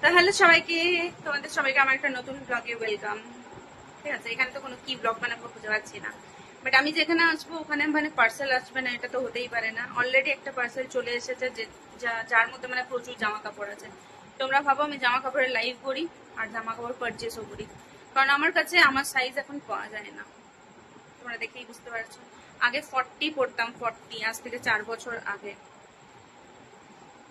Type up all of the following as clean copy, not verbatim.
তো হ্যালো সবাইকে, তোমাদের সবাইকে আমার একটা নতুন ব্লগে ওয়েলকাম। ঠিক আছে, এখানে তো কোনো কি ব্লগ বানাবো খুঁজে পাচ্ছি না, বাট আমি যেখানে আসবো ওখানে মানে পার্সেল আসবে না এটা তো হতেই পারে না। অলরেডি একটা পার্সেল চলে এসেছে যে যার মধ্যে মানে প্রচুর জামা কাপড় আছে। তোমরা ভাবো আমি জামা কাপড়ের লাইভ করি আর জামা কাপড় পারচেসও করি, কারণ আমার কাছে আমার সাইজ এখন পাওয়া যায় না। তোমরা দেখেই বুঝতে পারছো, আগে 40 পড়তাম, 40 আজ থেকে 4 বছর আগে।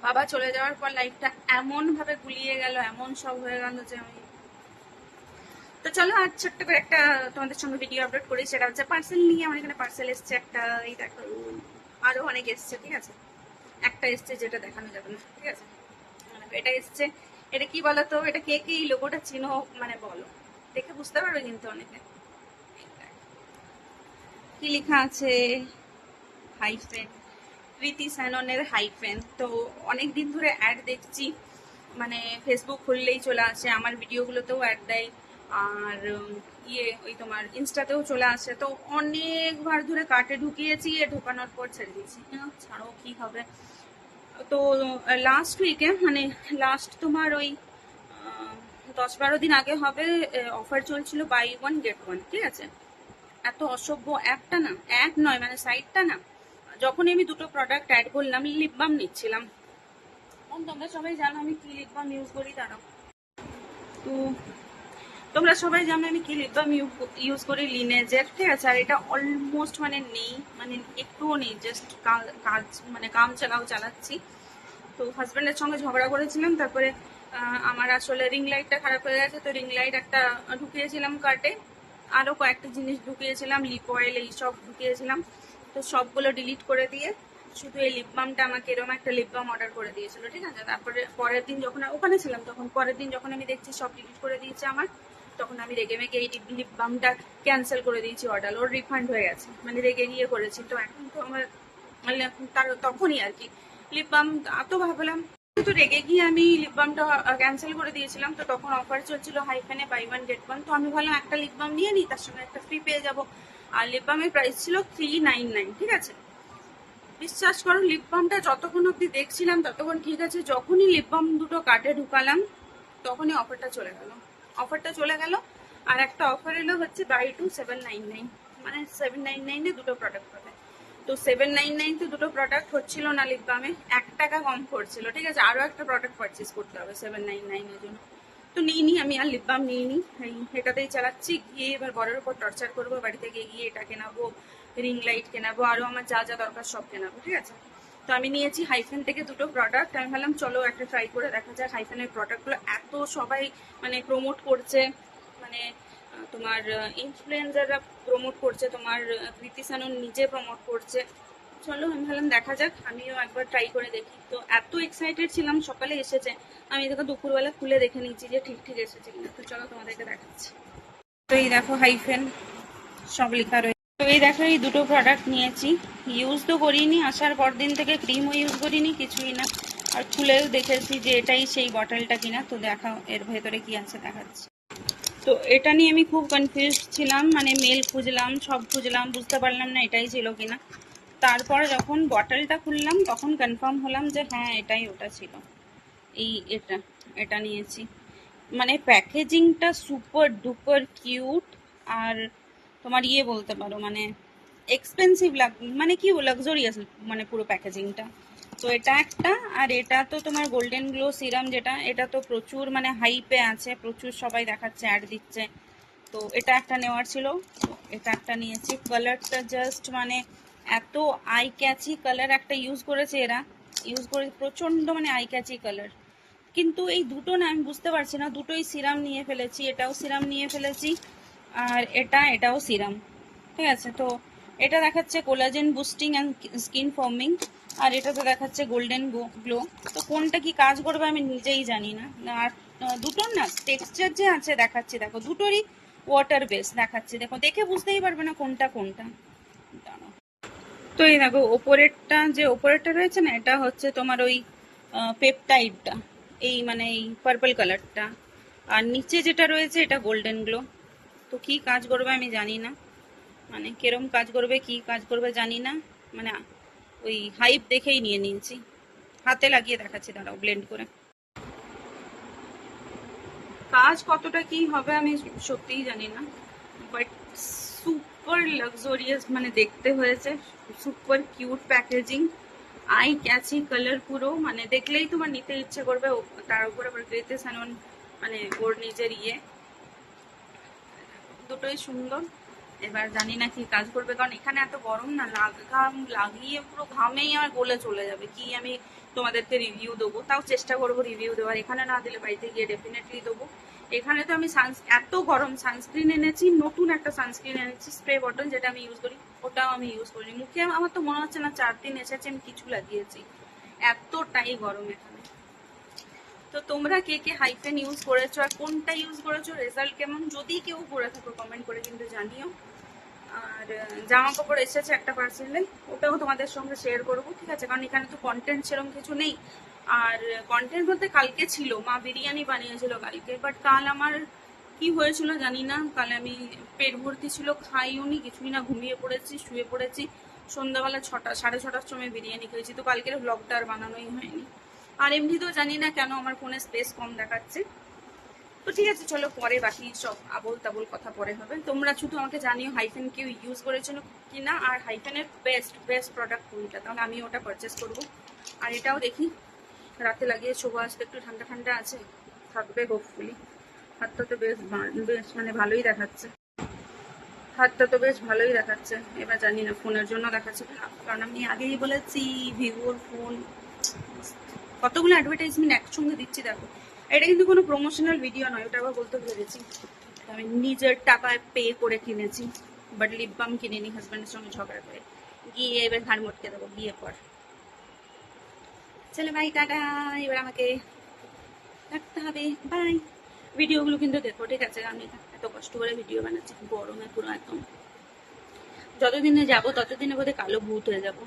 বাবা চলে যাওয়ার পর লাইফটা এমন ভাবে গুলিয়ে গেল, এমন সব হয়ে গেল যে আমি। তো চলো আজ ছোট্ট করে একটা তোমাদের সঙ্গে ভিডিও আপলোড করি, সেটা হচ্ছে পার্সেল নিয়ে। আমার এখানে পার্সেল এসছে একটা, এই দেখো। আরো অনেক এসছে, ঠিক আছে, একটা এসছে যেটা দেখানো যাবে না, ঠিক আছে। এটা এসছে, এটা কি বলতো, এটা কে কে এই লোগোটা চিনো মানে বলো, দেখে বুঝতে পারবে কিন্তু অনেকে। কি লেখা আছে, হাইফেন, কৃতি স্যাননের হাইফেন। তো অনেক দিন ধরে অ্যাড দেখছি, মানে ফেসবুক খুললেই চলে আসে, আমার ভিডিওগুলোতেও অ্যাড দেয়, আর ওই তোমার ইনস্টাতেও চলে আসে। তো অনেকবার ধরে কার্টে ঢুকিয়েছি, ঢোকানোর পর ছেড়ে দিয়েছি, ছাড়ো কি হবে। তো লাস্ট উইকে মানে লাস্ট তোমার ওই 10-12 দিন আগে হবে, অফার চলছিল বাই ওয়ান গেট ওয়ান, ঠিক আছে। এত অসভ্য অ্যাপটা না, অ্যাপ নয় মানে সাইটটা না, যখনই আমি দুটো প্রোডাক্ট অ্যাড করলাম, লিপ বাম নিচ্ছিলাম। তোমরা সবাই জানো আমি কি লিপ বাম ইউজ করি, দাঁড়াও। তো তোমরা সবাই জানো আমি কি লিপ বাম ইউজ করি, লিনেজের, ঠিক আছে। আর এটা অলমোস্ট মানে নেই, মানে একটুও নেই, জাস্ট কাজ মানে কাম চালাচ্ছি। তো হাজব্যান্ডের সঙ্গে ঝগড়া করেছিলাম, তারপরে আমার আসলে রিং লাইটটা খারাপ হয়ে গেছে, তো রিং লাইট একটা ঢুকিয়েছিলাম কার্টে, আরো কয়েকটা জিনিস ঢুকিয়েছিলাম, লিপ অয়েল এইসব ঢুকিয়েছিলাম। তো সবগুলো ডিলিট করে দিয়ে শুধু এই লিপ বামটা আমাকে এরকম একটা লিপ বাম অর্ডার করে দিয়েছিল, ঠিক আছে। তারপরে পরের দিন যখন ওখানে ছিলাম, তখন পরের দিন যখন আমি দেখছি সব ডিলিট করে দিয়েছে আমার, তখন আমি রেগে মেগে এই লিপ বামটা ক্যান্সেল করে দিয়েছি অর্ডার, ওর রিফান্ড হয়ে গেছে, মানে রেগে গিয়ে করেছি। তো এখন তো আমার মানে তার তখনই আর কি লিপ বাম, তো ভাবলাম, তো রেগে গিয়ে আমি লিপ বামটা ক্যান্সেল করে দিয়েছিলাম। তো তখন অফার চলছিল হাইফেনে বাই ওয়ান গেট ওয়ান, তো আমি ভাবলাম একটা লিপ বাম নিয়ে নিই, তার সঙ্গে একটা ফ্রি পেয়ে যাবো। আর লিপ বামের প্রাইস ছিল 399, ঠিক আছে। বিশ্বাস করো লিপ বামটা যতক্ষণ অব্দি দেখছিলাম ততক্ষণ ঠিক আছে, যখনই লিপ বাম দুটো কাটে ঢুকালাম তখনই অফারটা চলে গেল। অফারটা চলে গেল, আর একটা অফার এলো হচ্ছে বাই টু 799, মানে 799-এ দুটো প্রোডাক্ট পাবে। তো 799 তো দুটো প্রোডাক্ট হচ্ছিল না লিপ বামে, 1 টাকা কম পড়ছিল, ঠিক আছে। আরো একটা প্রোডাক্ট পারচেস করতে হবে 799-এর জন্য। তো নিইনি আমি আর লিপ বাম নিইনি, এটাতেই চালাচ্ছি। গিয়ে এবার বরের উপর টর্চার করবো, বাড়িতে গিয়ে এটা কেনাবো, রিং লাইট কেনাবো, আরো আমার যা যা দরকার সব কেনাবো, ঠিক আছে। তো আমি নিয়েছি হাইফেন থেকে দুটো প্রোডাক্ট। আমি ভাবলাম চলো একটা ট্রাই করে দেখা যাক। হাইফেনের প্রোডাক্টগুলো এত সবাই মানে প্রমোট করছে, মানে তোমার ইনফ্লুয়েন্সাররা প্রমোট করছে, তোমার কৃতি সানন নিজে প্রমোট করছে। চলো আমি ভাবলাম দেখা যাক, আমিও একবার ট্রাই করে দেখি। তো এত এক্সাইটেড ছিলাম, সকালে এসেছে, আমি দেখো দুপুরবেলা খুলে দেখে নিচ্ছি যে ঠিক ঠিক এসেছে কিনা। তো চলো তোমাদেরকে দেখাচ্ছি। তো এই দেখো হাইফেন সব লেখা রয়েছে। তো এই দেখো এই দুটো প্রোডাক্ট নিয়েছি, ইউজ তো করিনি, আসার পর দিন থেকে ক্রিমও ইউজ করিনি, কিছুই না। আর খুলেও দেখেছি যে এটাই সেই বটলটা কিনা। তো দেখাও এর ভেতরে কি আছে দেখাচ্ছি। তো এটা নিয়ে আমি খুব কনফিউজ ছিলাম, মানে মেল খুঁজলাম, সব খুঁজলাম, বুঝতে পারলাম না এটাই ছিল কিনা। তারপর যখন বটলটা খুললাম তখন কনফার্ম হলাম যে হ্যাঁ এটাই ওটা ছিল। এটা এটা নিয়েছি, মানে প্যাকেজিংটা সুপার ডুপার কিউট। আর তোমার বলতে পারো মানে এক্সপেন্সিভ মানে কি লাক্সারিয়াস, মানে পুরো প্যাকেজিংটা। তো এটা একটা, আর এটা তো তোমার গোল্ডেন গ্লো সিরাম, যেটা এটা তো প্রচুর মানে হাইপে আছে, প্রচুর সবাই দেখাচ্ছে, অ্যাড দিচ্ছে। তো এটা একটা নেওয়ার ছিল, তো এটা একটা নিয়েছি। কালারটা জাস্ট মানে এত আই ক্যাচি কালার একটা ইউজ করেছে এরা, ইউজ করে প্রচণ্ড মানে আই ক্যাচি কালার। কিন্তু এই দুটো না আমি বুঝতে পারছি না, দুটোই সিরাম নিয়ে ফেলেছি, এটাও সিরাম নিয়ে ফেলেছি, আর এটাও সিরাম, ঠিক আছে। তো এটা দেখাচ্ছে collagen boosting and skin firming, আর এটা তো দেখাচ্ছে গোল্ডেন গ্লো। তো কোনটা কি কাজ করবে আমি নিজেই জানি না। আর দুটোর না টেক্সচার যে আছে দেখাচ্ছি, দেখো দুটোরই ওয়াটার বেস দেখাচ্ছে, দেখো দেখে বুঝতেই পারবে না কোনটা কোনটা। তো এই দেখো ওপরেরটা রয়েছে না, এটা হচ্ছে তোমার ওই পেপটাইডটা, এই মানে এই পার্পল কালারটা। আর নিচে যেটা রয়েছে এটা গোল্ডেন গ্লো। তো কি কাজ করবে আমি জানি না, মানে কিরম কাজ করবে কি কাজ করবে জানি না, মানে ওই হাইপ দেখেই নিয়ে নিয়েছি। হাতে লাগিয়ে দেখাচ্ছি, দাঁড়াও ব্লেন্ড করে। কাজ কতটা কি হবে আমি সত্যিই জানি না, বাট সুপার লাক্সারিয়াস, মানে দেখতে হয়েছে, super cute packaging, eye catchy colour পুরো, মানে দেখলেই তোমার নিতে ইচ্ছে করবে। তার উপর আবার কৃতি সানন, মানে ওর নিজের দুটোই সুন্দর। এবার জানি না কি কাজ করবে, কারণ এখানে এত গরম না, ঘাম লাগিয়ে পুরো ঘামেই আমার গলে চলে যাবে। কি আমি তোমাদেরকে রিভিউ দেবো, তাও চেষ্টা করবো রিভিউ দেওয়ার, এখানে না দিলে বাড়িতে গিয়ে ডেফিনেটলি দেবো। এখানে তো আমি এত গরম সানস্ক্রিন এনেছি, নতুন একটা সানস্ক্রিন এনেছি স্প্রে বটল, যেটা আমি ইউজ করি, ওটাও আমি ইউজ করিনি। মুখে আমার তো মনে হচ্ছে না 4 দিন এসেছে আমি কিছু লাগিয়েছি, এতটাই গরম এখানে। তো তোমরা কে কে হাইফেন ইউজ করেছো আর কোনটা ইউজ করেছো, রেজাল্ট কেমন, যদি কেউ করে থাকো কমেন্ট করে কিন্তু জানিও। আর জামা কাপড় এসেছে একটা পার্সেলে, ওটাও তোমাদের সঙ্গে শেয়ার করবো, ঠিক আছে? কারণ এখানে তো কন্টেন্ট সেরকম কিছু নেই। আর কন্টেন্ট বলতে কালকে ছিল, মা বিরিয়ানি বানিয়েছিল কালকে, বাট কাল আমার কি হয়েছিল জানি না, কাল আমি পেট ভর্তি ছিল, খাইওনি কিছুই না, ঘুমিয়ে পড়েছি, শুয়ে পড়েছি। সন্ধ্যাবেলা 6:30টার সময় বিরিয়ানি খেয়েছি, তো কালকের ব্লগটা আর বানানোই হয়নি। আর এমনিতেও জানি না কেন আমার ফোনে স্পেস কম দেখাচ্ছে। তো ঠিক আছে, চলো পরে বাকি সব আবোল তাবোল কথা পরে হবে। তোমরা শুধু আমাকে জানিও হাইফেন কেউ ইউজ করেছো কিনা, আর হাইফেনের বেস্ট প্রোডাক্ট কোনটা, তাহলে আমি ওটা পারচেস করবো। আর এটাও দেখি, রাতে লাগিয়ে শোভা আসতে একটু ঠান্ডা ঠান্ডা আছে, থাকবে হোপফুলি। হাতটা তো বেশ মানে ভালোই দেখাচ্ছে, এবার জানি না ফোনের জন্য দেখাচ্ছে না, কারণ আমি আগেই বলেছি ভিভোর ফোন, কতগুলো অ্যাডভার্টাইজমেন্ট একসঙ্গে দিচ্ছি দেখো। এটা কিন্তু কোনো প্রমোশনাল ভিডিও নয়, ওটা আবার বলতে ভুলে গেছি, আমি নিজের টাকায় পে করে কিনেছি। বাট লিপ বাম কিনিনি, হাজব্যান্ডের সঙ্গে ঝগড়া করে, গিয়ে এবার ঘাড় মটকে দেবো বিয়ে পর। চলো ভাই টাটা, এবার আমাকে রাখতে হবে, বাই। ভিডিওগুলো কিন্তু দেখো, ঠিক আছে? আমি এত কষ্ট করে ভিডিও বানাচ্ছি, গরমে পুরো একদম, যতদিনে যাবো ততদিনে বোধহয় কালো ভূত হয়ে যাবো।